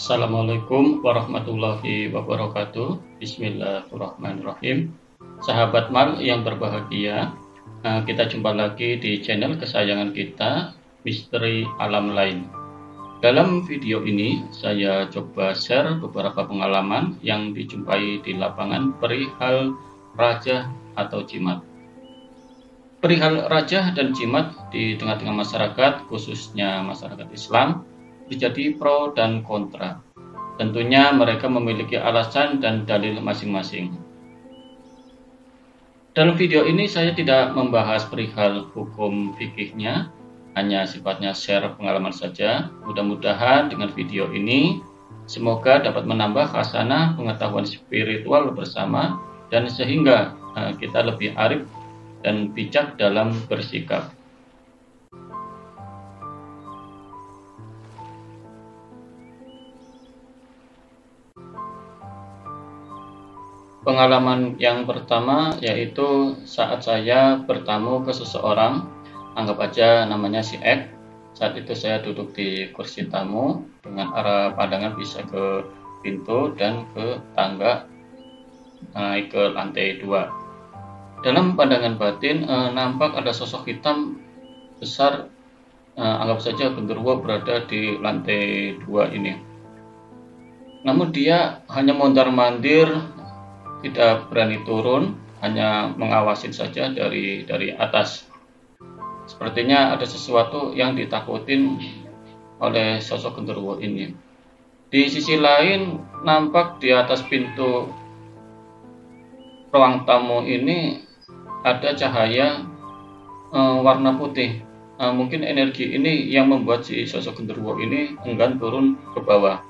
Assalamualaikum warahmatullahi wabarakatuh. Bismillahirrahmanirrahim. Sahabat Mar yang berbahagia, kita jumpa lagi di channel kesayangan kita, Misteri Alam Lain. Dalam video ini, saya coba share beberapa pengalaman yang dijumpai di lapangan perihal raja atau jimat. Perihal raja dan jimat di tengah-tengah masyarakat, khususnya masyarakat Islam, terjadi pro dan kontra. Tentunya mereka memiliki alasan dan dalil masing-masing. Dalam video ini saya tidak membahas perihal hukum fikihnya, hanya sifatnya share pengalaman saja. Mudah-mudahan dengan video ini semoga dapat menambah khasanah pengetahuan spiritual bersama dan sehingga kita lebih arif dan bijak dalam bersikap. Pengalaman yang pertama yaitu saat saya bertamu ke seseorang, anggap aja namanya si X. Saat itu saya duduk di kursi tamu dengan arah pandangan bisa ke pintu dan ke tangga naik ke lantai 2. Dalam pandangan batin nampak ada sosok hitam besar, anggap saja genderuwo berada di lantai 2 ini. Namun dia hanya mondar-mandir, tidak berani turun, hanya mengawasin saja dari atas. Sepertinya ada sesuatu yang ditakutin oleh sosok genderuwo ini. Di sisi lain, nampak di atas pintu ruang tamu ini ada cahaya warna putih. Mungkin energi ini yang membuat si sosok genderuwo ini enggan turun ke bawah.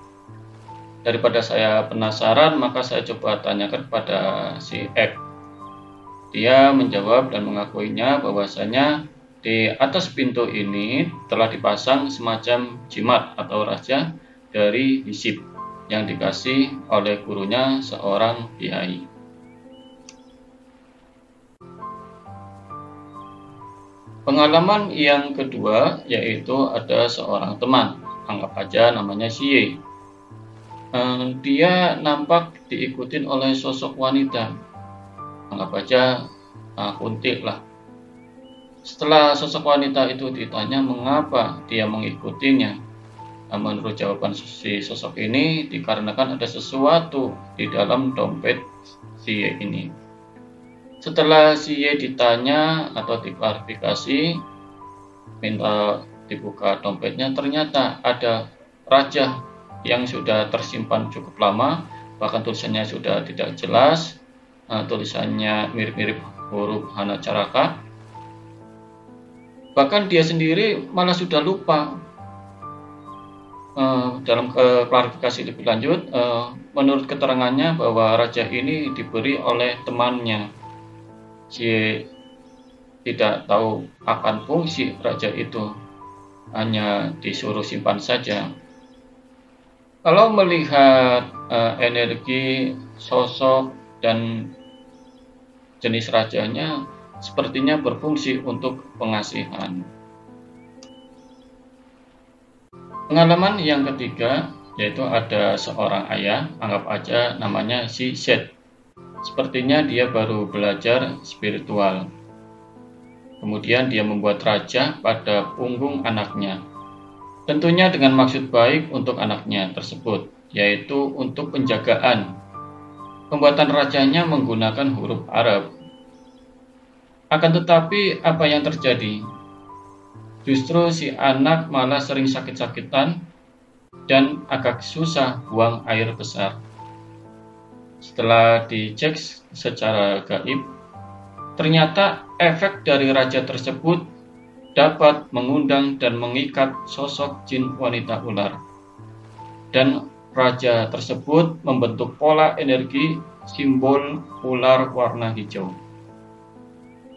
Daripada saya penasaran, maka saya coba tanyakan kepada si X. Dia menjawab dan mengakuinya bahwasanya di atas pintu ini telah dipasang semacam jimat atau raja dari hisib yang dikasih oleh gurunya seorang kiai. Pengalaman yang kedua yaitu ada seorang teman, anggap aja namanya si Y. Dia nampak diikutin oleh sosok wanita, anggap aja kunti lah. Setelah sosok wanita itu ditanya mengapa dia mengikutinya, menurut jawaban si sosok ini dikarenakan ada sesuatu di dalam dompet si Y ini. Setelah si Y ditanya atau diklarifikasi, minta dibuka dompetnya, ternyata ada raja yang sudah tersimpan cukup lama, bahkan tulisannya sudah tidak jelas, tulisannya mirip-mirip huruf Hana Caraka. Bahkan dia sendiri malah sudah lupa. Dalam klarifikasi lebih lanjut, menurut keterangannya bahwa raja ini diberi oleh temannya. Si tidak tahu akan fungsi raja itu, hanya disuruh simpan saja. Kalau melihat energi, sosok, dan jenis rajanya sepertinya berfungsi untuk pengasihan. Pengalaman yang ketiga yaitu ada seorang ayah, anggap aja namanya si Z. Sepertinya dia baru belajar spiritual. Kemudian dia membuat raja pada punggung anaknya. Tentunya dengan maksud baik untuk anaknya tersebut, yaitu untuk penjagaan. Pembuatan rajanya menggunakan huruf Arab. Akan tetapi apa yang terjadi? Justru si anak malah sering sakit-sakitan dan agak susah buang air besar. Setelah dicek secara gaib, ternyata efek dari raja tersebut dapat mengundang dan mengikat sosok jin wanita ular. Dan raja tersebut membentuk pola energi simbol ular warna hijau.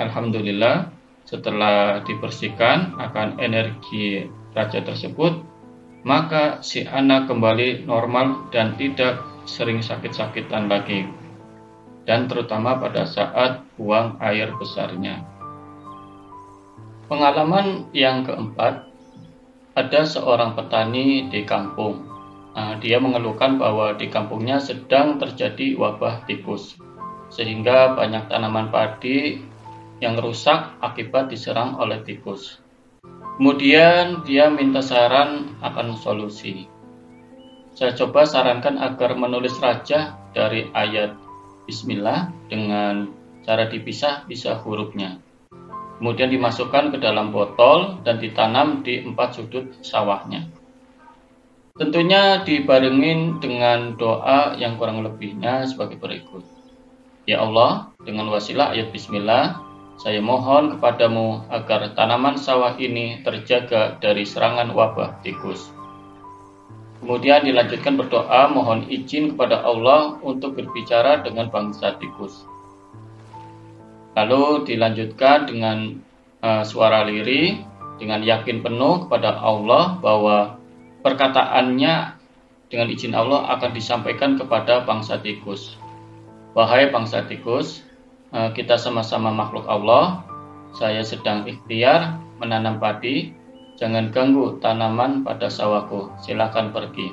Alhamdulillah, setelah dibersihkan akan energi raja tersebut, maka si anak kembali normal dan tidak sering sakit-sakitan lagi, dan terutama pada saat buang air besarnya. Pengalaman yang keempat, ada seorang petani di kampung. Dia mengeluhkan bahwa di kampungnya sedang terjadi wabah tikus, sehingga banyak tanaman padi yang rusak akibat diserang oleh tikus. Kemudian dia minta saran akan solusi. Saya coba sarankan agar menulis raja dari ayat Bismillah dengan cara dipisah-pisah hurufnya. Kemudian dimasukkan ke dalam botol dan ditanam di 4 sudut sawahnya. Tentunya dibarengin dengan doa yang kurang lebihnya sebagai berikut. Ya Allah, dengan wasilah ayat Bismillah, saya mohon kepadamu agar tanaman sawah ini terjaga dari serangan wabah tikus. Kemudian dilanjutkan berdoa mohon izin kepada Allah untuk berbicara dengan bangsa tikus. Lalu dilanjutkan dengan suara lirih dengan yakin penuh kepada Allah bahwa perkataannya dengan izin Allah akan disampaikan kepada bangsa tikus. Wahai bangsa tikus, kita sama-sama makhluk Allah. Saya sedang ikhtiar menanam padi. Jangan ganggu tanaman pada sawahku. Silakan pergi.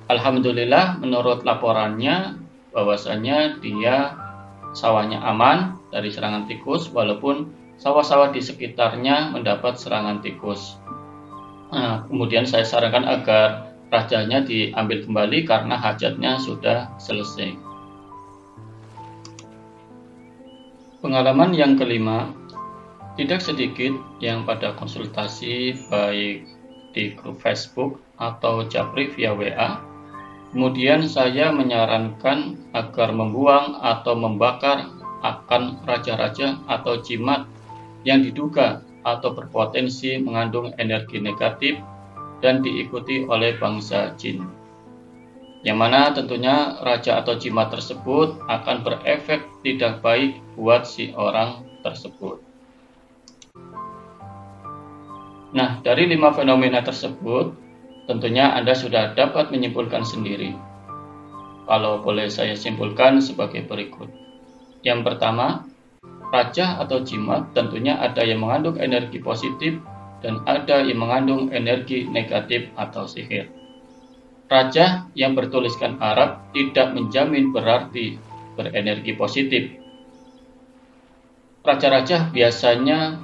Alhamdulillah, menurut laporannya bahwasanya dia sawahnya aman dari serangan tikus, walaupun sawah-sawah di sekitarnya mendapat serangan tikus. Kemudian saya sarankan agar rajanya diambil kembali karena hajatnya sudah selesai. Pengalaman yang kelima, tidak sedikit yang pada konsultasi baik di grup Facebook atau japri via WA, kemudian saya menyarankan agar membuang atau membakar akan raja-raja atau jimat yang diduga atau berpotensi mengandung energi negatif dan diikuti oleh bangsa jin. Yang mana tentunya raja atau jimat tersebut akan berefek tidak baik buat si orang tersebut. Nah, dari 5 fenomena tersebut, tentunya Anda sudah dapat menyimpulkan sendiri. Kalau boleh saya simpulkan sebagai berikut. Yang pertama, raja atau jimat tentunya ada yang mengandung energi positif dan ada yang mengandung energi negatif atau sihir. Raja yang bertuliskan Arab tidak menjamin berarti berenergi positif. Raja-raja biasanya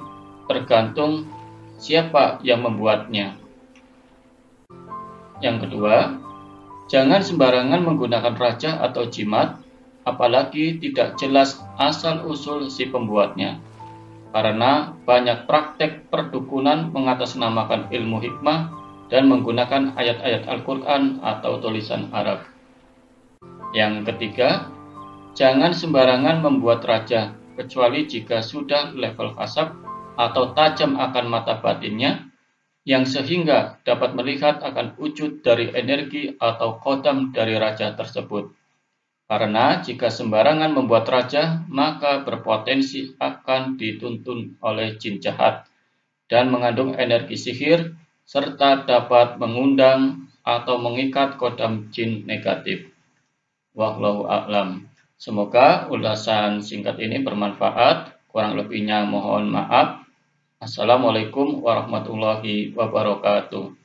tergantung siapa yang membuatnya. Yang kedua, jangan sembarangan menggunakan raja atau jimat, apalagi tidak jelas asal-usul si pembuatnya. Karena banyak praktek perdukunan mengatasnamakan ilmu hikmah dan menggunakan ayat-ayat Al-Quran atau tulisan Arab. Yang ketiga, jangan sembarangan membuat raja, kecuali jika sudah level kasab atau tajam akan mata batinnya, yang sehingga dapat melihat akan wujud dari energi atau kodam dari raja tersebut. Karena jika sembarangan membuat raja, maka berpotensi akan dituntun oleh jin jahat dan mengandung energi sihir, serta dapat mengundang atau mengikat kodam jin negatif. Wallahu a'lam. Semoga ulasan singkat ini bermanfaat. Kurang lebihnya mohon maaf. Assalamualaikum warahmatullahi wabarakatuh.